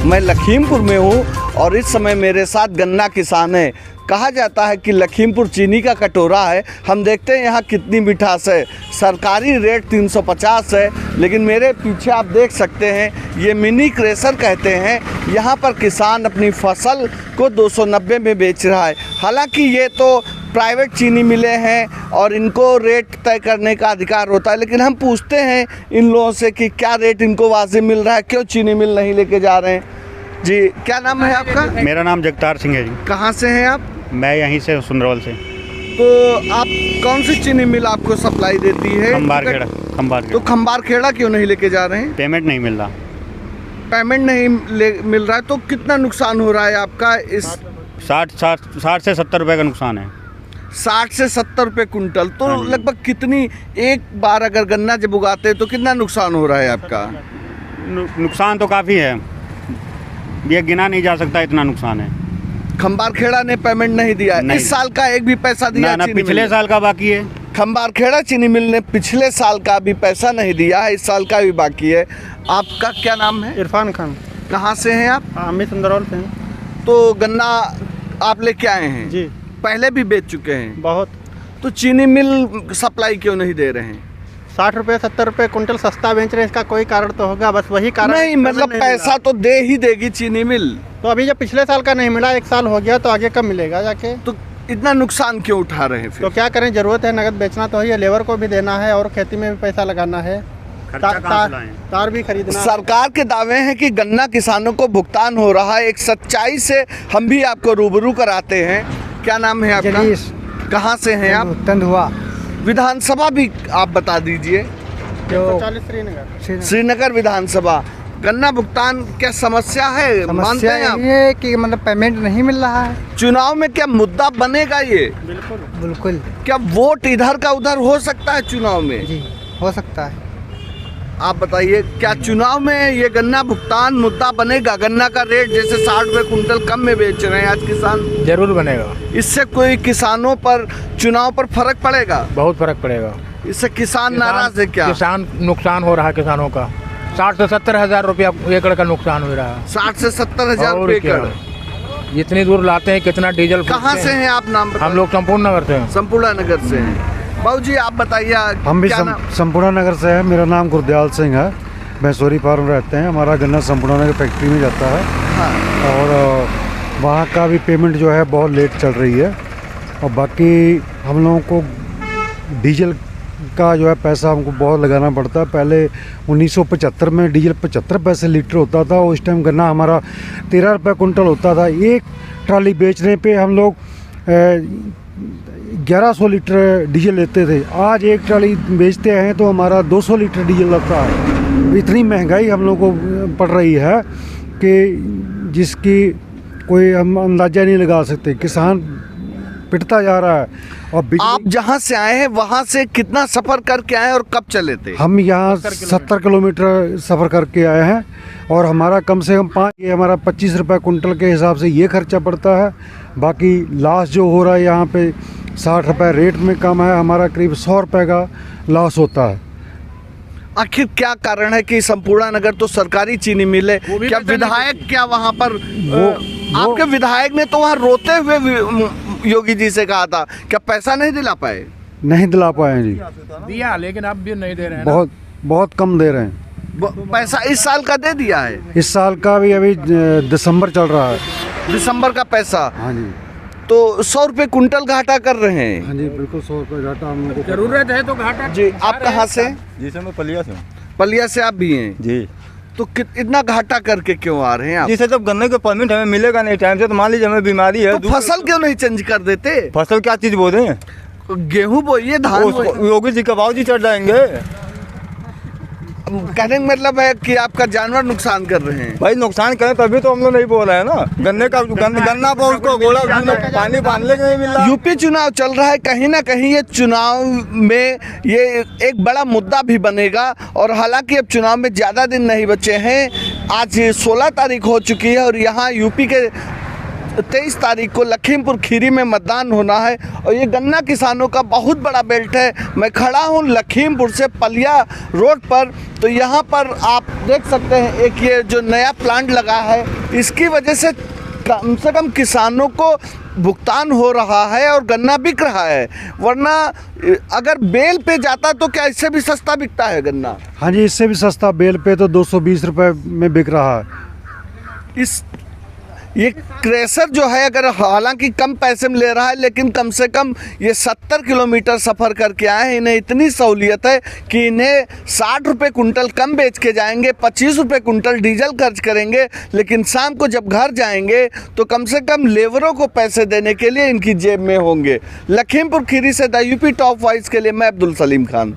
मैं लखीमपुर में हूँ और इस समय मेरे साथ गन्ना किसान है। कहा जाता है कि लखीमपुर चीनी का कटोरा है। हम देखते हैं यहाँ कितनी मिठास है। सरकारी रेट 350 है, लेकिन मेरे पीछे आप देख सकते हैं ये मिनी क्रेशर कहते हैं। यहाँ पर किसान अपनी फसल को 290 में बेच रहा है। हालांकि ये तो प्राइवेट चीनी मिलें हैं और इनको रेट तय करने का अधिकार होता है, लेकिन हम पूछते हैं इन लोगों से कि क्या रेट इनको वाजिब मिल रहा है, क्यों चीनी मिल नहीं लेके जा रहे हैं। जी, क्या नाम है आपका? मेरा नाम जगतार सिंह है जी। कहाँ से हैं आप? मैं यहीं से सुंदरवल से। तो आप कौन सी चीनी मिल आपको सप्लाई देती है? खंबारखेड़ा। तो खंबारखेड़ा क्यों नहीं लेके जा रहे हैं? पेमेंट नहीं मिल रहा। पेमेंट नहीं मिल रहा है तो कितना नुकसान हो रहा है आपका? इस 60 से 70 रुपए का नुकसान है। 60 से 70 रुपये कुंटल, तो लगभग कितनी, एक बार अगर गन्ना जब उगाते हैं तो कितना नुकसान हो रहा है आपका? नुकसान तो काफ़ी है, ये गिना नहीं जा सकता, इतना नुकसान है। खंबारखेड़ा ने पेमेंट नहीं दिया है इस साल का? एक भी पैसा दिया? ना, पिछले साल का बाकी है। खंबारखेड़ा चीनी मिल ने पिछले साल का भी पैसा नहीं दिया है, इस साल का भी बाकी है। आपका क्या नाम है? इरफान खान। कहाँ से हैं आप? हम भी सुंदरवल से हैं। तो गन्ना आप लेके आए हैं? जी। पहले भी बेच चुके हैं? बहुत। तो चीनी मिल सप्लाई क्यों नहीं दे रहे हैं? 60 रुपये 70 रुपये कुंटल सस्ता बेच रहे हैं, इसका कोई कारण तो होगा, बस वही कारण नहीं, मतलब पैसा तो दे ही देगी चीनी मिल। तो अभी जब पिछले साल का नहीं मिला, 1 साल हो गया, तो आगे कब मिलेगा जाके? तो इतना नुकसान क्यों उठा रहे हैं फिर? तो क्या करें, जरूरत है, नगद बेचना तो है, लेबर को भी देना है और खेती में भी पैसा लगाना है, तार भी खरीदना। सरकार के दावे हैं कि गन्ना किसानों को भुगतान हो रहा है। एक सच्चाई से हम भी आपको रूबरू कराते हैं। क्या नाम है आपका? कहाँ से हैं आप? तंदुआ। विधानसभा भी आप बता दीजिए। 140 श्रीनगर। श्रीनगर विधानसभा। गन्ना भुगतान क्या समस्या है? मानते हैं आप? ये कि मतलब पेमेंट नहीं मिल रहा है। चुनाव में क्या मुद्दा बनेगा ये? बिल्कुल। क्या वोट इधर का उधर हो सकता है चुनाव में? जी, हो सकता है। आप बताइए, क्या चुनाव में ये गन्ना भुगतान मुद्दा बनेगा? गन्ना का रेट जैसे 60 रुपये कुंटल कम में बेच रहे हैं आज किसान। जरूर बनेगा। इससे कोई किसानों पर, चुनाव पर फर्क पड़ेगा? बहुत फर्क पड़ेगा। इससे किसान नाराज है क्या? किसान नुकसान हो रहा है किसानों का। 60 से 70 हजार रुपया एकड़ का नुकसान हो रहा है। 60 से 70 हजार रुपये एकड़। इतनी दूर लाते हैं, कितना डीजल। कहाँ से हैं आप? नाम हम लोग संपूर्ण नगर से हैं। संपूर्ण नगर से हैं। बाबू जी आप बताइए। हम भी संपूर्ण नगर से हैं। मेरा नाम गुरदयाल सिंह है। मैसूरी फार्म रहते हैं। हमारा गन्ना संपूर्ण नगर फैक्ट्री में जाता है। हाँ। और वहाँ का भी पेमेंट जो है बहुत लेट चल रही है। और बाकी हम लोगों को डीजल का जो है पैसा हमको बहुत लगाना पड़ता है। पहले 1975 में डीजल 75 पैसे लीटर होता था। उस टाइम गन्ना हमारा 13 रुपये कुंटल होता था। एक ट्राली बेचने पे हम लोग 1100 लीटर डीजल लेते थे। आज एक ट्राली बेचते हैं तो हमारा 200 लीटर डीजल लगता है। इतनी महंगाई हम लोग को पड़ रही है कि जिसकी कोई हम अंदाज़ा नहीं लगा सकते। किसान पिटता जा रहा है। और आप जहाँ से आए हैं वहाँ से कितना सफ़र करके आए और कब चले थे? हम यहाँ 70 किलोमीटर सफ़र करके आए हैं और हमारा कम से कम ये हमारा 25 रुपये कुंटल के हिसाब से ये खर्चा पड़ता है। बाकी लॉस जो हो रहा है यहाँ पे 60 रुपये रेट में कम है, हमारा करीब 100 रुपये का लॉस होता है। आखिर क्या कारण है कि संपूर्ण नगर तो सरकारी चीनी मिल है? क्या विधायक क्या वहाँ पर आपके विधायक ने तो वहाँ रोते हुए योगी जी से कहा था, क्या पैसा नहीं दिला पाए? नहीं दिला पाए जी। दिया, लेकिन अब भी नहीं दे रहे हैं। बहुत कम दे रहे हैं। पैसा इस साल का दे दिया है? इस साल का भी अभी दिसंबर चल रहा है। दिसंबर का पैसा? हाँ जी। तो 100 रुपये कुंटल घाटा कर रहे हैं? हाँ जी, बिल्कुल 100 रुपये घाटा हम लोग को। जरूरत है तो घाटा। जी, आप कहाँ से? जी सर, मैं पलिया से हूँ। पलिया से आप भी हैं? जी। तो इतना घाटा करके क्यों आ रहे हैं आप? जी सर, जब गन्ने का परमिट हमें मिलेगा नहीं टाइम से तो मान लीजिए हमें बीमारी है। तो फसल क्यों नहीं चेंज कर देते? फसल क्या चीज़ बोल रहे हैं? गेहूँ बोइए, धान बोइए। योगी जी का भाव जी चढ़ जाएंगे। कहने का मतलब है कि आपका जानवर नुकसान कर रहे हैं। भाई नुकसान करें तभी तो हम लोग नहीं बोल रहे हैं ना। गन्ने का गन्ना पर उसको घोड़ा पानी बांधने का नहीं मिल रहा। यूपी चुनाव चल रहा है, कहीं ना कहीं ये चुनाव में ये एक बड़ा मुद्दा भी बनेगा। और हालांकि अब चुनाव में ज़्यादा दिन नहीं बचे हैं। आज 16 तारीख हो चुकी है और यहाँ यूपी के 23 तारीख को लखीमपुर खीरी में मतदान होना है और ये गन्ना किसानों का बहुत बड़ा बेल्ट है। मैं खड़ा हूँ लखीमपुर से पलिया रोड पर, तो यहाँ पर आप देख सकते हैं एक ये जो नया प्लांट लगा है, इसकी वजह से कम किसानों को भुगतान हो रहा है और गन्ना बिक रहा है। वरना अगर बेल पे जाता तो क्या इससे भी सस्ता बिकता है गन्ना? हाँ जी, इससे भी सस्ता बेल पे तो 220 रुपये में बिक रहा है। ये क्रेशर जो है अगर हालांकि कम पैसे में ले रहा है, लेकिन कम से कम ये 70 किलोमीटर सफ़र करके आए हैं। इन्हें इतनी सहूलियत है कि इन्हें 60 रुपये कुंटल कम बेच के जाएंगे, 25 रुपये कुंटल डीजल खर्च करेंगे, लेकिन शाम को जब घर जाएंगे तो कम से कम लेबरों को पैसे देने के लिए इनकी जेब में होंगे। लखीमपुर खीरी से द यूपी टॉप वॉइस के लिए मैं अब्दुल सलीम खान।